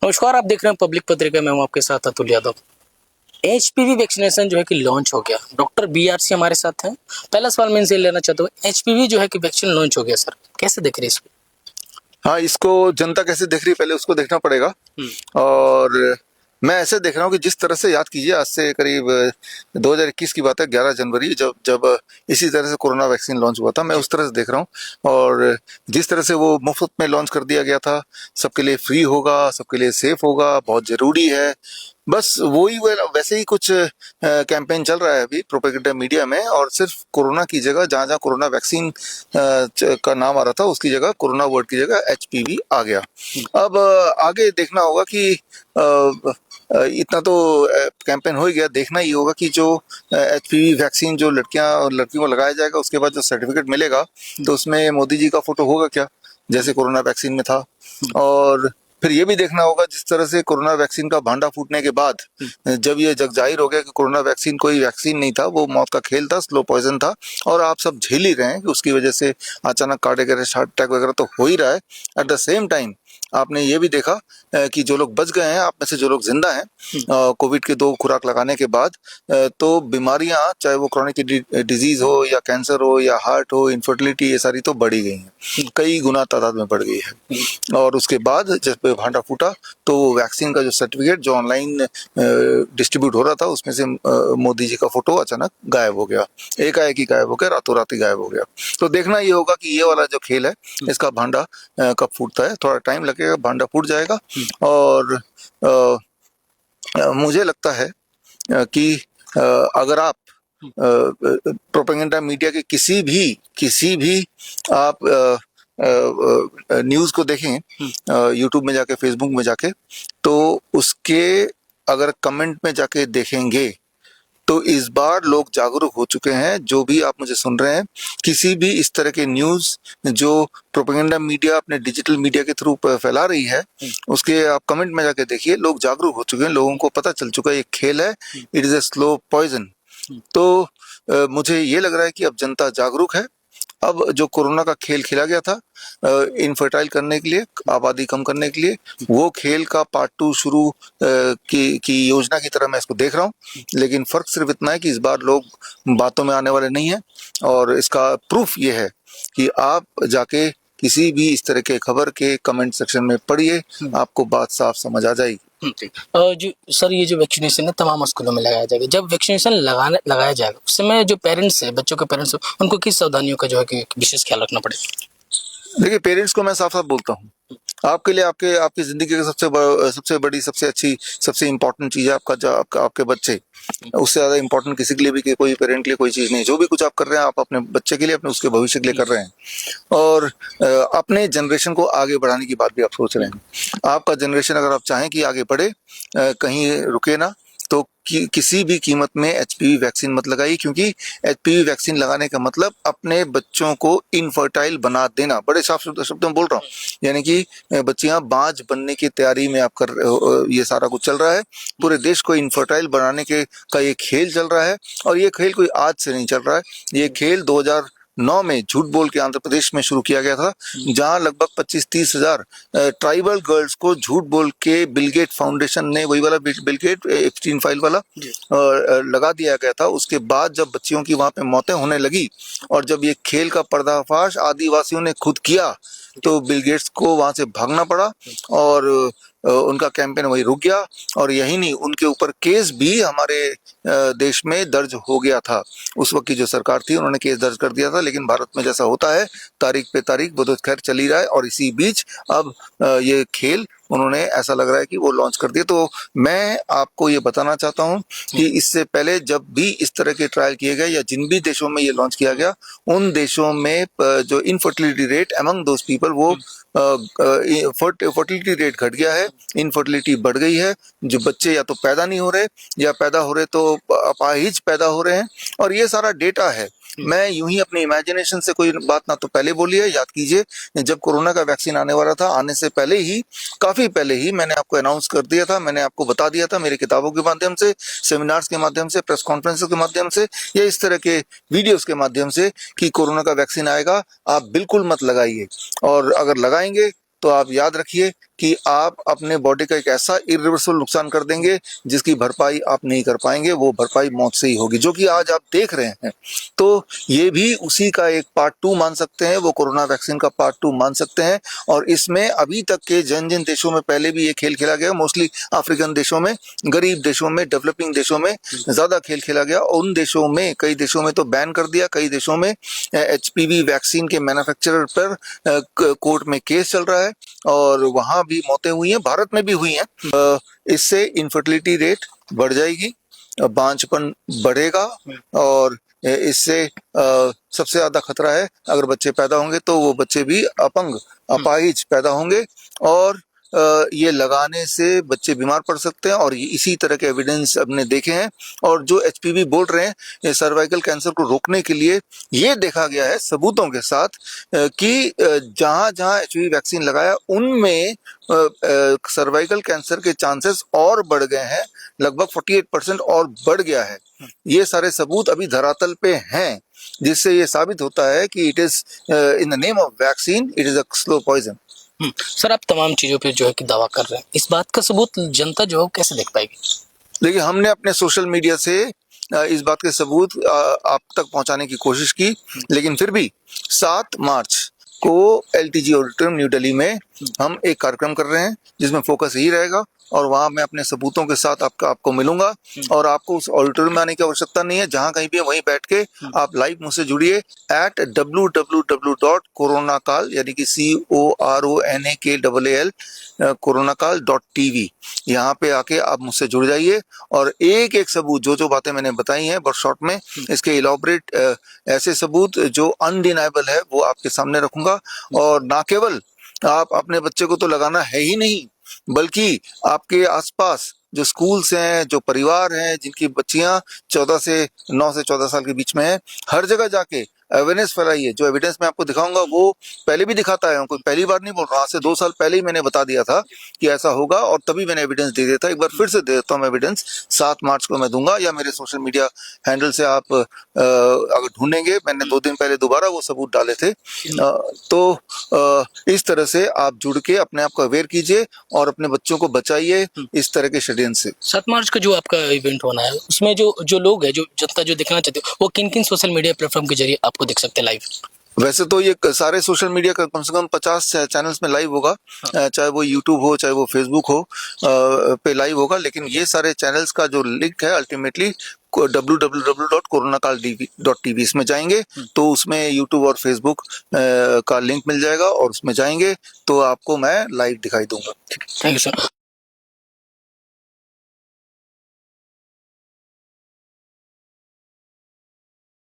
नमस्कार, आप देख रहे हैं पब्लिक पत्रिका। मैं हूं आपके साथ अतुल यादव। एचपीवी वैक्सीनेशन जो है कि लॉन्च हो गया। डॉक्टर बीआरसी हमारे साथ हैं। पहला सवाल मैं इनसे लेना चाहता हूँ, एचपीवी जो है कि वैक्सीन लॉन्च हो गया सर, कैसे देख रहे हैं इसको? हाँ, इसको जनता कैसे देख रही है पहले उसको देखना पड़ेगा। हम्म। और मैं ऐसे देख रहा हूँ कि जिस तरह से याद कीजिए, आज से करीब 2021 की बात है, 11 जनवरी, जब जब इसी तरह से कोरोना वैक्सीन लॉन्च हुआ था, मैं उस तरह से देख रहा हूँ। और जिस तरह से वो मुफ्त में लॉन्च कर दिया गया था, सबके लिए फ्री होगा, सबके लिए सेफ होगा, बहुत जरूरी है, बस वही वैसे ही कुछ कैंपेन चल रहा है अभी प्रोपेगेंडा मीडिया में। और सिर्फ कोरोना की जगह, जहाँ जहाँ कोरोना वैक्सीन का नाम आ रहा था, उसकी जगह कोरोना वर्ड की जगह एचपीवी आ गया। अब आगे देखना होगा कि इतना तो कैंपेन हो ही गया, देखना ही होगा कि जो एचपीवी वैक्सीन जो लड़कियां और लड़कियों को लगाया जाएगा, उसके बाद जो सर्टिफिकेट मिलेगा, तो उसमें मोदी जी का फोटो होगा क्या, जैसे कोरोना वैक्सीन में था। और फिर ये भी देखना होगा, जिस तरह से कोरोना वैक्सीन का भांडा फूटने के बाद जब ये जग जाहिर हो गया कि कोरोना वैक्सीन कोई वैक्सीन नहीं था, वो मौत का खेल था, स्लो पॉइजन था, और आप सब झेल ही रहे हैं कि उसकी वजह से अचानक कार्डियक अरेस्ट, हार्ट अटैक वगैरह तो हो ही रहा है। एट द सेम टाइम आपने ये भी देखा कि जो लोग बच गए हैं, आप में से जो लोग जिंदा हैं कोविड के 2 खुराक लगाने के बाद, तो बीमारियां, चाहे वो क्रॉनिक डिजीज हो या कैंसर हो या हार्ट हो, इनफर्टिलिटी, ये सारी तो बढ़ ही गई हैं, कई गुना तादाद में बढ़ गई है। और उसके बाद जब भांडा फूटा, तो वैक्सीन का जो सर्टिफिकेट जो ऑनलाइन डिस्ट्रीब्यूट हो रहा था, उसमें से मोदी जी का फोटो अचानक गायब हो गया, एकाएक ही गायब हो गया, रातों रात ही गायब हो गया। तो देखना ये होगा कि ये वाला जो खेल है, इसका भांडा कब फूटता है। थोड़ा टाइम लगेगा, भांडा फूट जाएगा। और मुझे लगता है कि अगर आप प्रोपेगेंडा मीडिया के किसी भी आप न्यूज़ को देखें, यूट्यूब में जाके, फेसबुक में जाके, तो उसके अगर कमेंट में जाके देखेंगे, तो इस बार लोग जागरूक हो चुके हैं। जो भी आप मुझे सुन रहे हैं, किसी भी इस तरह के न्यूज़ जो प्रोपेगेंडा मीडिया अपने डिजिटल मीडिया के थ्रू फैला रही है, उसके आप कमेंट में जाके देखिए, लोग जागरूक हो चुके हैं, लोगों को पता चल चुका है ये खेल है, it is a slow poison. तो मुझे ये लग रहा है कि अब जनता जागरूक है। अब जो कोरोना का खेल खेला गया था इनफर्टाइल करने के लिए, आबादी कम करने के लिए, वो खेल का पार्ट 2 शुरू की योजना की तरह मैं इसको देख रहा हूँ। लेकिन फर्क सिर्फ इतना है कि इस बार लोग बातों में आने वाले नहीं हैं। और इसका प्रूफ ये है कि आप जाके किसी भी इस तरह के खबर के कमेंट सेक्शन में पढ़िए, आपको बात साफ समझ आ जाएगी। जो सर, ये जो वैक्सीनेशन है तमाम स्कूलों में लगाया जाएगा। जब वैक्सीनेशन लगाया जाएगा, उस समय जो पेरेंट्स है, बच्चों के पेरेंट्स, उनको किस सावधानियों का जो है कि विशेष ख्याल रखना पड़ेगा? देखिए, पेरेंट्स को मैं साफ साफ बोलता हूँ, आपके लिए आपकी जिंदगी की सबसे बड़ी, सबसे अच्छी, सबसे इंपॉर्टेंट चीज है आपका, जो आपके बच्चे। उससे ज्यादा इंपॉर्टेंट किसी के लिए भी, कोई पेरेंट के लिए कोई चीज नहीं। जो भी कुछ आप कर रहे हैं, आप अपने बच्चे के लिए, अपने उसके भविष्य के लिए कर रहे हैं। और अपने जनरेशन को आगे बढ़ाने की बात भी आप सोच रहे हैं। आपका जनरेशन अगर आप चाहें कि आगे बढ़े, कहीं रुके ना, तो किसी भी कीमत में एचपीवी वैक्सीन मत लगाइए। क्योंकि एचपीवी वैक्सीन लगाने का मतलब अपने बच्चों को इनफर्टाइल बना देना, बड़े साफ शब्दों में बोल रहा हूँ। यानी कि बच्चियां बांझ बनने की तैयारी में आप कर रहे हो, ये सारा कुछ चल रहा है। पूरे देश को इनफर्टाइल बनाने का ये खेल चल रहा है। और ये खेल कोई आज से नहीं चल रहा है, ये खेल 2009 में झूठ बोल के आंध्र प्रदेश में शुरू किया गया था, जहां लगभग 25-30 हजार ट्राइबल गर्ल्स को झूठ बोल के बिल गेट फाउंडेशन ने, वही वाला बिल गेट एप्स्टीन फाइल वाला, लगा दिया गया था। उसके बाद जब बच्चियों की वहां पे मौतें होने लगी, और जब ये खेल का पर्दाफाश आदिवासियों ने खुद किया, तो बिल गेट्स को वहां से भागना पड़ा, और उनका कैंपेन वही रुक गया। और यही नहीं, उनके ऊपर केस भी हमारे देश में दर्ज हो गया था। उस वक्त की जो सरकार थी, उन्होंने केस दर्ज कर दिया था। लेकिन भारत में जैसा होता है, तारीख पे तारीख वो तो खैर चल ही रहा है। और इसी बीच अब ये खेल उन्होंने, ऐसा लग रहा है कि वो लॉन्च कर दिए। तो मैं आपको ये बताना चाहता हूँ कि इससे पहले जब भी इस तरह के ट्रायल किए गए, या जिन भी देशों में ये लॉन्च किया गया, उन देशों में जो infertility rate among those people, वो फर्टिलिटी रेट घट गया है, इनफर्टिलिटी बढ़ गई है। जो बच्चे या तो पैदा नहीं हो रहे, या पैदा हो रहे तो अपाहिज पैदा हो रहे हैं। और ये सारा डेटा है। मैं यूं ही अपनी इमेजिनेशन से कोई बात ना तो पहले बोली है। याद कीजिए, जब कोरोना का वैक्सीन आने वाला था, आने से पहले ही, काफी पहले ही मैंने आपको अनाउंस कर दिया था, मैंने आपको बता दिया था, मेरी किताबों के माध्यम से, सेमिनार्स के माध्यम से, प्रेस कॉन्फ्रेंस के माध्यम से, या इस तरह के वीडियोस के माध्यम से, कि कोरोना का वैक्सीन आएगा, आप बिल्कुल मत लगाइए। और अगर लगाएंगे तो आप याद रखिए कि आप अपने बॉडी का एक ऐसा इरिवर्सिबल नुकसान कर देंगे जिसकी भरपाई आप नहीं कर पाएंगे। वो भरपाई मौत से ही होगी, जो कि आज आप देख रहे हैं। तो ये भी उसी का एक पार्ट 2 मान सकते हैं, वो कोरोना वैक्सीन का पार्ट 2 मान सकते हैं। और इसमें अभी तक के जिन देशों में पहले भी ये खेल खेला गया, मोस्टली अफ्रीकन देशों में, गरीब देशों में, डेवलपिंग देशों में ज्यादा खेल खेला गया। उन देशों में, कई देशों में तो बैन कर दिया, कई देशों में HPV वैक्सीन के मैन्युफैक्चरर पर कोर्ट में केस चल रहा है और वहां भी मौतें हुई हैं, भारत में भी हुई हैं। इससे इनफर्टिलिटी रेट बढ़ जाएगी, बांझपन बढ़ेगा और इससे सबसे ज्यादा खतरा है अगर बच्चे पैदा होंगे तो वो बच्चे भी अपंग, अपाहिज पैदा होंगे और ये लगाने से बच्चे बीमार पड़ सकते हैं। और इसी तरह के एविडेंस हमने देखे हैं। और जो HPV बोल रहे हैं, ये सर्वाइकल कैंसर को रोकने के लिए ये देखा गया है सबूतों के साथ कि जहां जहां HPV वैक्सीन लगाया उनमें सर्वाइकल कैंसर के चांसेस और बढ़ गए हैं, लगभग 48% और बढ़ गया है। ये सारे सबूत अभी धरातल पे हैं, जिससे ये साबित होता है कि it is in the name of vaccine, it is a slow poison. Sir, आप तमाम चीजों पे जो है कि दावा कर रहे हैं, इस बात का सबूत जनता जो है वो कैसे देख पाएगी? देखिए, हमने अपने सोशल मीडिया से इस बात के सबूत आप तक पहुंचाने की कोशिश की, लेकिन फिर भी 7 मार्च को LTG ऑडिटोरियम न्यू दिल्ली में हम एक कार्यक्रम कर रहे हैं जिसमें फोकस यही रहेगा और वहां मैं अपने सबूतों के साथ आपको मिलूंगा। और आपको उस ऑडिटोरियम में आने की आवश्यकता नहीं है, जहां कहीं भी वहीं बैठ के आप लाइव मुझसे जुड़िए @www.coronakal यानी कि CORONAKAL coronakal.tv। यहाँ पे आके आप मुझसे जुड़ जाइए और एक एक सबूत, जो बातें मैंने बताई हैं बहुत शॉर्ट में, इसके इलॉबरेट ऐसे सबूत जो अनडिनाइबल है वो आपके सामने रखूंगा। और ना केवल आप अपने बच्चे को तो लगाना है ही नहीं, बल्कि आपके आसपास जो स्कूल्स हैं, जो परिवार हैं जिनकी बच्चियां 9 से 14 साल के बीच में हैं, हर जगह जाके अवेयरनेस फैलाइए। जो एविडेंस मैं आपको दिखाऊंगा वो पहले भी दिखाता है, कोई पहली बार नहीं बोल रहा। आज से 2 साल पहले ही मैंने बता दिया था कि ऐसा होगा और तभी मैंने एविडेंस दे दिया था। एक बार फिर से दे देता हूँ एविडेंस, 7 मार्च को मैं दूंगा, या मेरे सोशल मीडिया हैंडल से आप अगर ढूंढेंगे, मैंने 2 दिन पहले दोबारा वो सबूत डाले थे। इस तरह से आप जुड़ के अपने आप को अवेयर कीजिए और अपने बच्चों को बचाइए इस तरह के षड्यंत्र से। 7 मार्च का जो आपका इवेंट होना है, उसमें जो लोग हैं, जो जनता जो देखना चाहते हो, वो किन किन सोशल मीडिया प्लेटफॉर्म के जरिए आपको देख सकते हैं लाइव? वैसे तो ये सारे सोशल मीडिया का कम से कम 50 चैनल्स में लाइव होगा। चाहे वो यूट्यूब हो, चाहे वो फेसबुक हो, पे लाइव होगा। लेकिन ये सारे चैनल्स का जो लिंक है अल्टीमेटली www.coronakal.tv इसमें जाएंगे तो उसमें यूट्यूब और फेसबुक का लिंक मिल जाएगा और उसमें जाएंगे तो आपको मैं लाइव दिखाई दूंगा। Thank you sir.